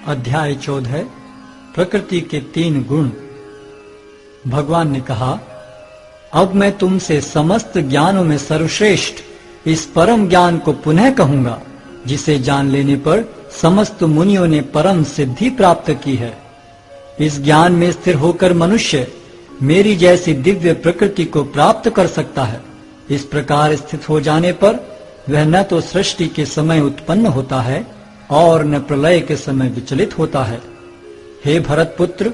अध्याय 14 प्रकृति के 3 गुण। भगवान ने कहा, अब मैं तुमसे समस्त ज्ञानों में सर्वश्रेष्ठ इस परम ज्ञान को पुनः कहूंगा, जिसे जान लेने पर समस्त मुनियों ने परम सिद्धि प्राप्त की है। इस ज्ञान में स्थिर होकर मनुष्य मेरी जैसी दिव्य प्रकृति को प्राप्त कर सकता है। इस प्रकार स्थित हो जाने पर वह न तो सृष्टि के समय उत्पन्न होता है और न प्रलय के समय विचलित होता है। हे भरत पुत्र,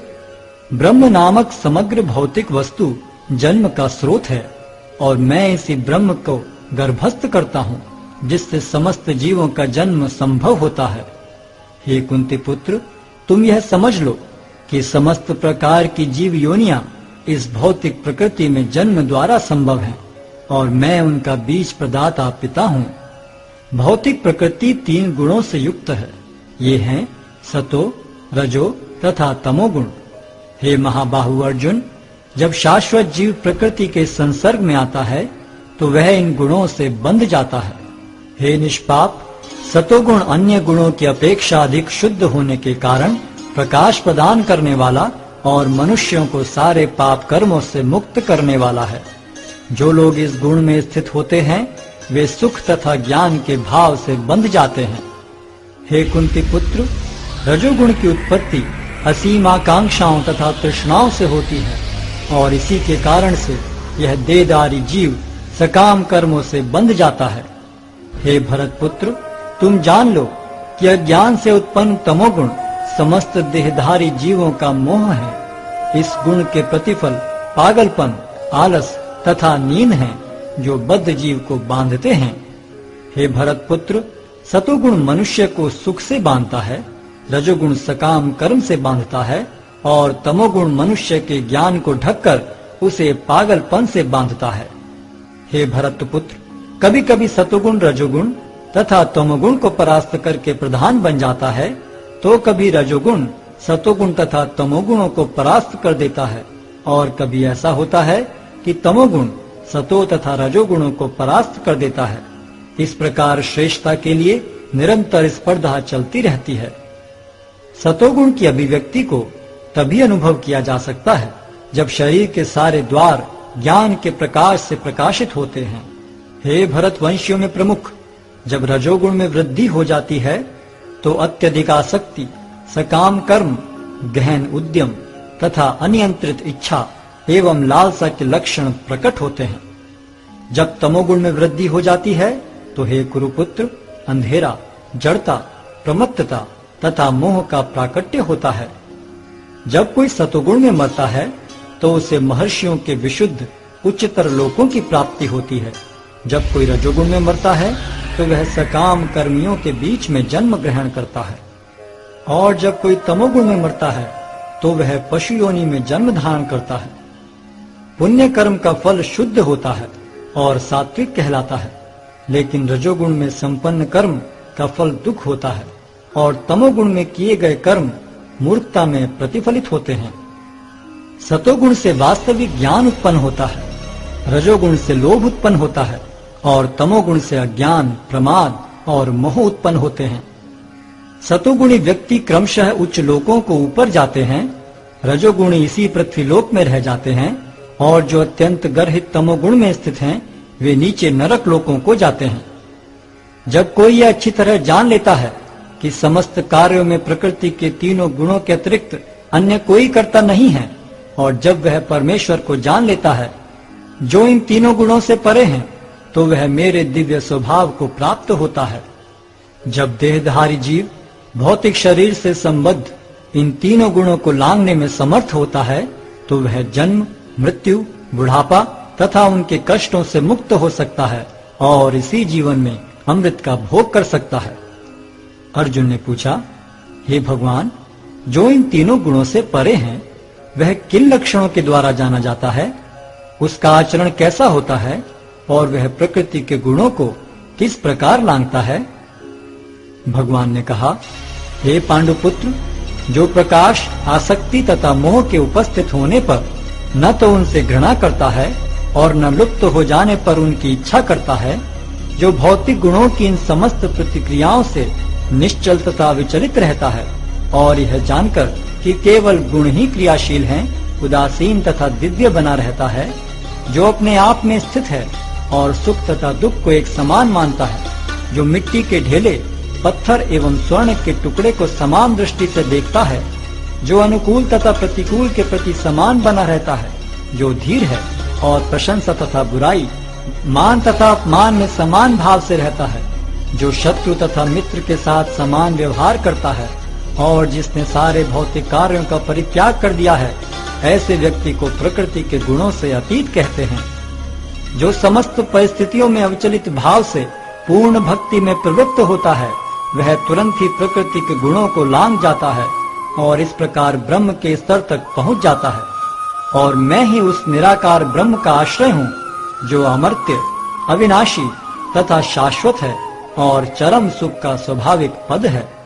ब्रह्म नामक समग्र भौतिक वस्तु जन्म का स्रोत है और मैं इसी ब्रह्म को गर्भस्थ करता हूँ, जिससे समस्त जीवों का जन्म संभव होता है। हे कुंती पुत्र, तुम यह समझ लो कि समस्त प्रकार की जीव योनियां इस भौतिक प्रकृति में जन्म द्वारा संभव हैं और मैं उनका बीज प्रदाता पिता हूँ। भौतिक प्रकृति 3 गुणों से युक्त है। ये हैं सतो, रजो तथा तमोगुण। हे महाबाहु अर्जुन, जब शाश्वत जीव प्रकृति के संसर्ग में आता है तो वह इन गुणों से बंध जाता है। हे निष्पाप, सतोगुण अन्य गुणों की अपेक्षा अधिक शुद्ध होने के कारण प्रकाश प्रदान करने वाला और मनुष्यों को सारे पाप कर्मों से मुक्त करने वाला है। जो लोग इस गुण में स्थित होते हैं वे सुख तथा ज्ञान के भाव से बंध जाते हैं। हे कुंती पुत्र, रजोगुण की उत्पत्ति असीम आकांक्षाओं तथा तृष्णाओं से होती है और इसी के कारण से यह देहधारी जीव सकाम कर्मों से बंध जाता है। हे भरत पुत्र, तुम जान लो कि अज्ञान से उत्पन्न तमोगुण समस्त देहधारी जीवों का मोह है। इस गुण के प्रतिफल पागलपन, आलस तथा नींद है, जो बद्ध जीव को बांधते हैं। हे भरत पुत्र, सतोगुण मनुष्य को सुख से बांधता है, रजोगुण सकाम कर्म से बांधता है और तमोगुण मनुष्य के ज्ञान को ढककर उसे पागलपन से बांधता है। हे भरत पुत्र, कभी कभी सतोगुण रजोगुण तथा तमोगुण को परास्त करके प्रधान बन जाता है, तो कभी रजोगुण सतोगुण तथा तमोगुणों को परास्त कर देता है और कभी ऐसा होता है कि तमोगुण सतो तथा रजोगुणों को परास्त कर देता है। इस प्रकार श्रेष्ठता के लिए निरंतर स्पर्धा चलती रहती है। सतोगुण की अभिव्यक्ति को तभी अनुभव किया जा सकता है जब शरीर के सारे द्वार ज्ञान के प्रकाश से प्रकाशित होते हैं। हे भरत वंशियों में प्रमुख, जब रजोगुण में वृद्धि हो जाती है तो अत्यधिक आसक्ति, सकाम कर्म, गहन उद्यम तथा अनियंत्रित इच्छा एवं लालसा के लक्षण प्रकट होते हैं। जब तमोगुण में वृद्धि हो जाती है तो हे कुरुपुत्र, अंधेरा, जड़ता, प्रमत्तता तथा मोह का प्राकट्य होता है। जब कोई सतोगुण में मरता है तो उसे महर्षियों के विशुद्ध उच्चतर लोकों की प्राप्ति होती है। जब कोई रजोगुण में मरता है तो वह सकाम कर्मियों के बीच में जन्म ग्रहण करता है और जब कोई तमोगुण में मरता है तो वह पशु योनि में जन्म धारण करता है। पुण्य कर्म का फल शुद्ध होता है और सात्विक कहलाता है, लेकिन रजोगुण में संपन्न कर्म का फल दुख होता है और तमोगुण में किए गए कर्म मूर्खता में प्रतिफलित होते हैं। सतोगुण से वास्तविक ज्ञान उत्पन्न होता है, रजोगुण से लोभ उत्पन्न होता है और तमोगुण से अज्ञान, प्रमाद और मोह उत्पन्न होते हैं। सतोगुणी व्यक्ति क्रमशः उच्च लोकों को ऊपर जाते हैं, रजोगुणी इसी पृथ्वीलोक में रह जाते हैं और जो अत्यंत गर्हित तमोगुण में स्थित हैं वे नीचे नरक लोकों को जाते हैं। जब कोई यह अच्छी तरह जान लेता है कि समस्त कार्यों में प्रकृति के 3 गुणों के अतिरिक्त अन्य कोई कर्ता नहीं है और जब वह परमेश्वर को जान लेता है जो इन 3 गुणों से परे हैं, तो वह मेरे दिव्य स्वभाव को प्राप्त होता है। जब देहधारी जीव भौतिक शरीर से संबद्ध इन 3 गुणों को लांघने में समर्थ होता है तो वह जन्म, मृत्यु, बुढ़ापा तथा उनके कष्टों से मुक्त हो सकता है और इसी जीवन में अमृत का भोग कर सकता है। अर्जुन ने पूछा, हे भगवान, जो इन 3 गुणों से परे हैं वह किन लक्षणों के द्वारा जाना जाता है? उसका आचरण कैसा होता है और वह प्रकृति के गुणों को किस प्रकार लांघता है? भगवान ने कहा, हे पांडुपुत्र, जो प्रकाश, आसक्ति तथा मोह के उपस्थित होने पर न तो उनसे घृणा करता है और न लुप्त हो जाने पर उनकी इच्छा करता है, जो भौतिक गुणों की इन समस्त प्रतिक्रियाओं से निश्चल तथा विचलित रहता है, और यह जानकर कि केवल गुण ही क्रियाशील हैं, उदासीन तथा दिव्य बना रहता है, जो अपने आप में स्थित है और सुख तथा दुख को एक समान मानता है, जो मिट्टी के ढेले, पत्थर एवं स्वर्ण के टुकड़े को समान दृष्टि से देखता है, जो अनुकूल तथा प्रतिकूल के प्रति समान बना रहता है, जो धीर है और प्रशंसा तथा बुराई, मान तथा अपमान में समान भाव से रहता है, जो शत्रु तथा मित्र के साथ समान व्यवहार करता है और जिसने सारे भौतिक कार्यों का परित्याग कर दिया है, ऐसे व्यक्ति को प्रकृति के गुणों से अतीत कहते हैं। जो समस्त परिस्थितियों में अविचलित भाव से पूर्ण भक्ति में प्रवृत्त होता है, वह तुरंत ही प्रकृति के गुणों को लांघ जाता है और इस प्रकार ब्रह्म के स्तर तक पहुंच जाता है। और मैं ही उस निराकार ब्रह्म का आश्रय हूँ, जो अमर्त्य, अविनाशी तथा शाश्वत है और चरम सुख का स्वाभाविक पद है।